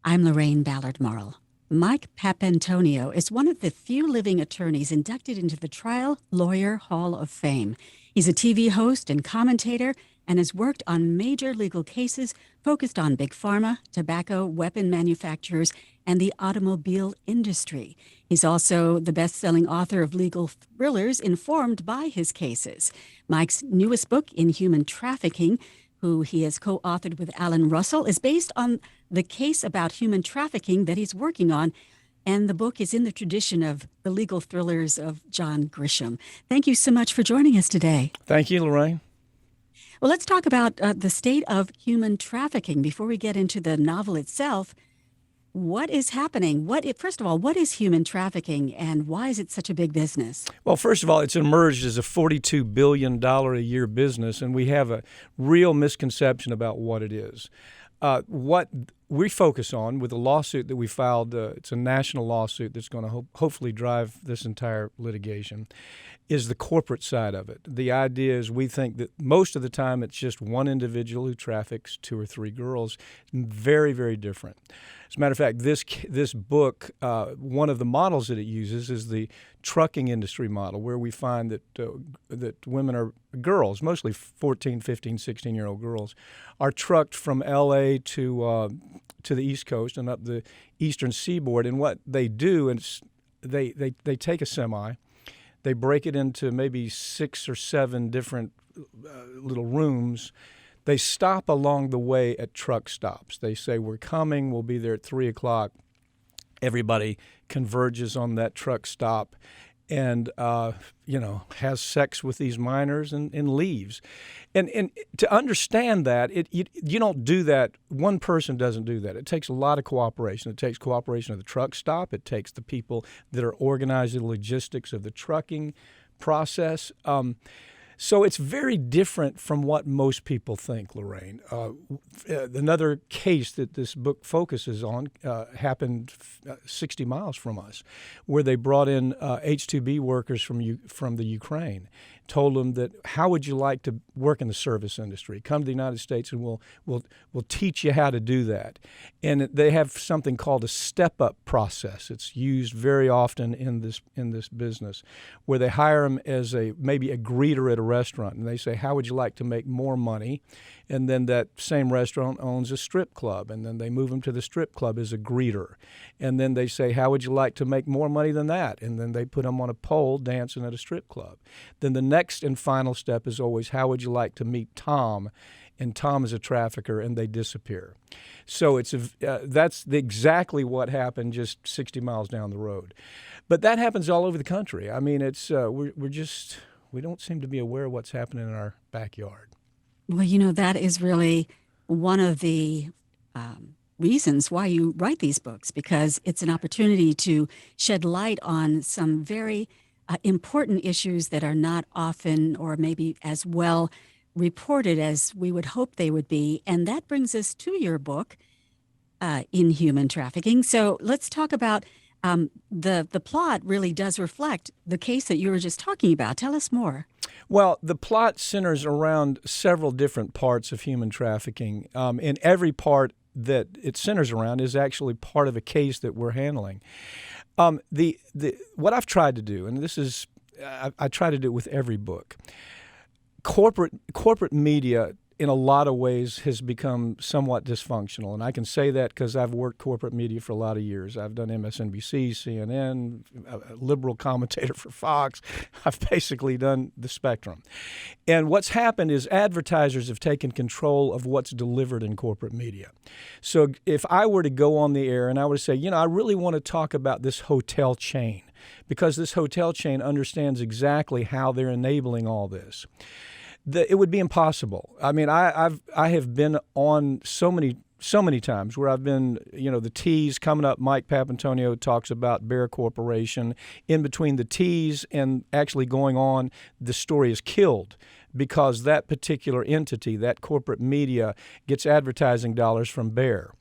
I'm Lorraine Ballard Marl. Mike Papantonio is one of the few living attorneys inducted into the Trial Lawyer Hall of Fame. He's a TV host and commentator and has worked on major legal cases focused on big pharma, tobacco, weapon manufacturers, and the automobile industry. He's also the best-selling author of legal thrillers informed by his cases. Mike's newest book, In Human Trafficking, who he has co-authored with Alan Russell, is based on the case about human trafficking that he's working on. And the book is in the tradition of the legal thrillers of John Grisham. Thank you so much for joining us today. Thank you, Lorraine. Well, let's talk about the state of human trafficking before we get into the novel itself. What is happening? First of all, what is human trafficking and why is it such a big business? Well, first of all, it's emerged as a $42 billion a year business, and we have a real misconception about what it is. What we focus on with the lawsuit that we filed, it's a national lawsuit that's going to hopefully drive this entire litigation, is the corporate side of it. The idea is we think that most of the time it's just one individual who traffics 2 or 3 girls. Very, very different. As a matter of fact, this book, one of the models that it uses is the trucking industry model, where we find that women are girls, mostly 14, 15, 16-year-old girls, are trucked from L.A. to the East Coast and up the eastern seaboard. And what they do is they take a semi, they break it into maybe 6 or 7 different little rooms. They stop along the way at truck stops. They say, we're coming, we'll be there at 3 o'clock. Everybody converges on that truck stop and, has sex with these minors and leaves. And to understand that, you don't do that. One person doesn't do that. It takes a lot of cooperation. It takes cooperation of the truck stop. It takes the people that are organizing the logistics of the trucking process. So it's very different from what most people think, Lorraine. Another case that this book focuses on happened 60 miles from us, where they brought in H-2B workers from the Ukraine, told them that, how would you like to work in the service industry? Come to the United States and we'll teach you how to do that. And they have something called a step-up process. It's used very often in this business, where they hire them as maybe a greeter at a restaurant, and they say, how would you like to make more money? And then that same restaurant owns a strip club, and then they move them to the strip club as a greeter. And then they say, how would you like to make more money than that? And then they put them on a pole dancing at a strip club. Then the next and final step is always, how would you like to meet Tom? And Tom is a trafficker, and they disappear. So that's exactly what happened just 60 miles down the road. But that happens all over the country. I mean, we don't seem to be aware of what's happening in our backyard. Well, that is really one of the reasons why you write these books, because it's an opportunity to shed light on some very important issues that are not often or maybe as well reported as we would hope they would be. And that brings us to your book, In Human Trafficking. So let's talk about the plot really does reflect the case that you were just talking about. Tell us more. Well, the plot centers around several different parts of human trafficking. And every part that it centers around is actually part of a case that we're handling. What I've tried to do, and this is, I try to do it with every book, corporate media in a lot of ways has become somewhat dysfunctional. And I can say that because I've worked corporate media for a lot of years. I've done MSNBC, CNN, a liberal commentator for Fox. I've basically done the spectrum. And what's happened is advertisers have taken control of what's delivered in corporate media. So if I were to go on the air and I were to say, I really want to talk about this hotel chain, because this hotel chain understands exactly how they're enabling all this, it would be impossible. I mean, I have been on so many times where I've been, the tease coming up. Mike Papantonio talks about Bear Corporation. In between the tease and actually going on, the story is killed because that particular entity, that corporate media, gets advertising dollars from Bear.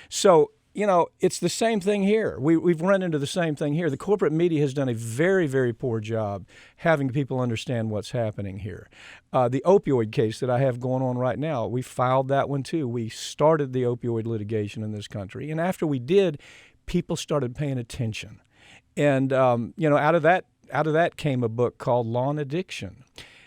So it's the same thing here. We've run into the same thing here. The corporate media has done a very, very poor job having people understand what's happening here. The opioid case that I have going on right now, we filed that one too. We started the opioid litigation in this country. And after we did, people started paying attention. And, out of that came a book called Law and Addiction.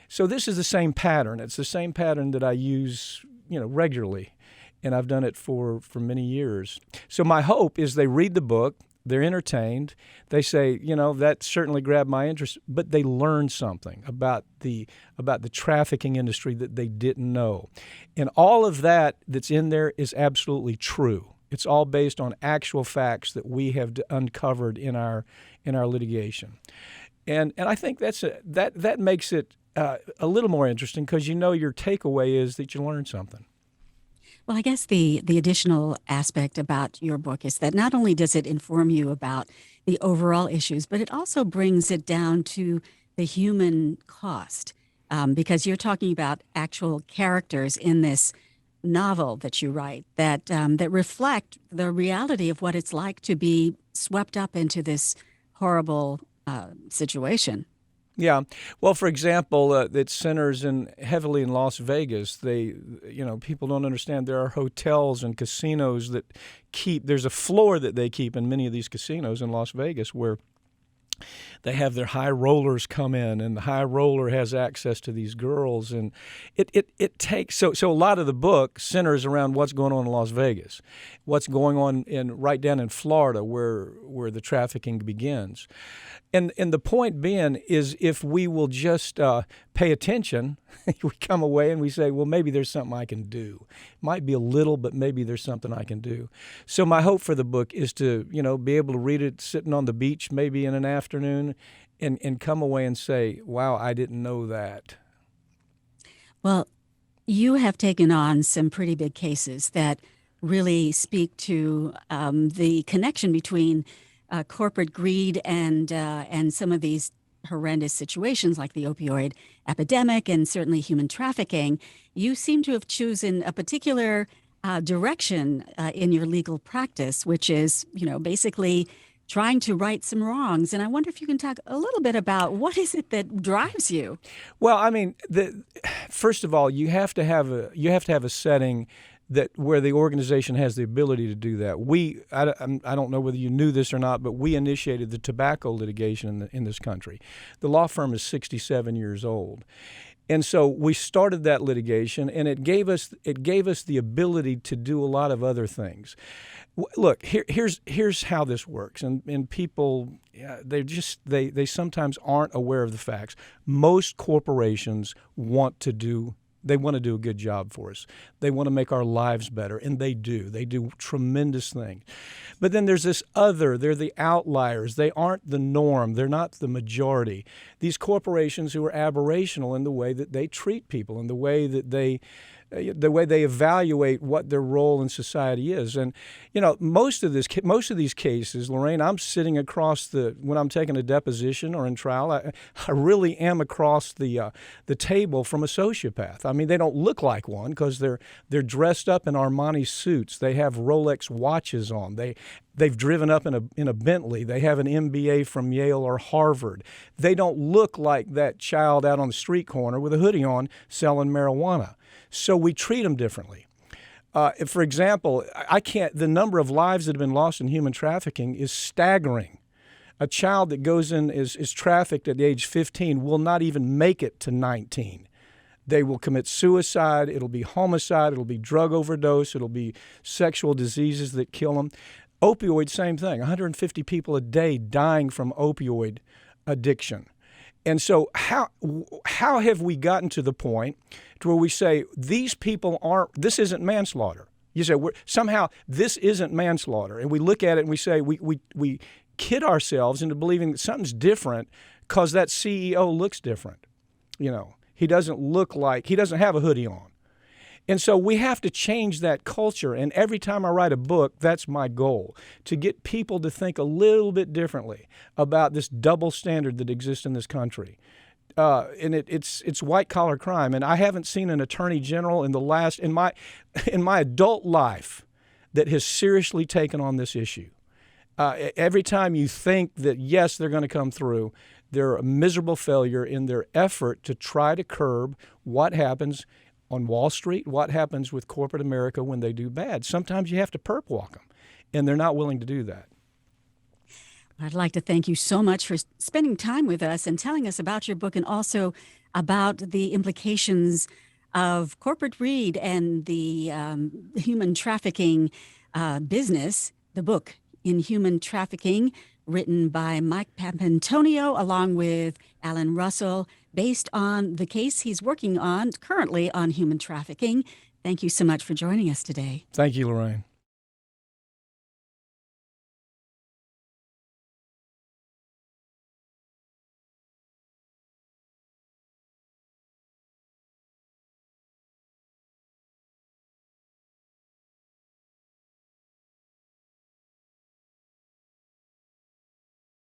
So this is the same pattern. It's the same pattern that I use, regularly. And I've done it for many years. So my hope is they read the book, they're entertained, they say, that certainly grabbed my interest, but they learn something about the trafficking industry that they didn't know. And all of that's in there is absolutely true. It's all based on actual facts that we have uncovered in our litigation. And I think that makes it a little more interesting because your takeaway is that you learned something. Well, I guess the additional aspect about your book is that not only does it inform you about the overall issues, but it also brings it down to the human cost, because you're talking about actual characters in this novel that you write that reflect the reality of what it's like to be swept up into this horrible situation. Yeah. Well, for example, it centers heavily in Las Vegas. People don't understand there are hotels and casinos that there's a floor that they keep in many of these casinos in Las Vegas where they have their high rollers come in, and the high roller has access to these girls, and it takes so a lot of the book centers around what's going on in Las Vegas, what's going on right down in Florida where the trafficking begins, and the point being is if we will just pay attention, we come away and we say, well, maybe there's something I can do. It might be a little, but maybe there's something I can do. So my hope for the book is to be able to read it sitting on the beach maybe in an afternoon and come away and say, wow, I didn't know that. Well, you have taken on some pretty big cases that really speak to the connection between corporate greed and some of these horrendous situations like the opioid epidemic and certainly human trafficking. You seem to have chosen a particular direction in your legal practice, which is, basically trying to right some wrongs. And I wonder if you can talk a little bit about what is it that drives you? Well, I mean, first of all, you have to have a setting where the organization has the ability to do that. I don't know whether you knew this or not, but we initiated the tobacco litigation in this country. The law firm is 67 years old. And so we started that litigation, and it gave us the ability to do a lot of other things. Look, here's how this works, and people they sometimes aren't aware of the facts. Most corporations want to do a good job for us. They want to make our lives better, and they do. They do tremendous things. But then there's they're the outliers. They aren't the norm. They're not the majority. These corporations who are aberrational in the way that they treat people, in the way that they evaluate what their role in society is. And, most of these cases, Lorraine, I'm sitting across when I'm taking a deposition or in trial, I really am across the table from a sociopath. I mean, they don't look like one because they're dressed up in Armani suits. They have Rolex watches on. They've driven up in a Bentley. They have an MBA from Yale or Harvard. They don't look like that child out on the street corner with a hoodie on selling marijuana. So we treat them differently. For example, the number of lives that have been lost in human trafficking is staggering. A child that goes in is trafficked at the age 15 will not even make it to 19. They will commit suicide. It'll be homicide. It'll be drug overdose. It'll be sexual diseases that kill them. Opioid, same thing. 150 people a day dying from opioid addiction. And so how have we gotten to the point to where we say this isn't manslaughter? You say somehow this isn't manslaughter. And we look at it and we say we kid ourselves into believing that something's different because that CEO looks different. He doesn't have a hoodie on. And so we have to change that culture. And every time I write a book, that's my goal, to get people to think a little bit differently about this double standard that exists in this country. And it's white collar crime. And I haven't seen an attorney general in my adult life. that has seriously taken on this issue. Every time you think that, yes, they're going to come through, they're a miserable failure in their effort to try to curb what happens on Wall Street, what happens with corporate America when they do bad. Sometimes you have to perp walk them, and they're not willing to do that. I'd like to thank you so much for spending time with us and telling us about your book and also about the implications of corporate greed and the human trafficking business. The book, In Human Trafficking, written by Mike Papantonio along with Alan Russell, based on the case he's working on currently on human trafficking. Thank you so much for joining us today. Thank you, Lorraine.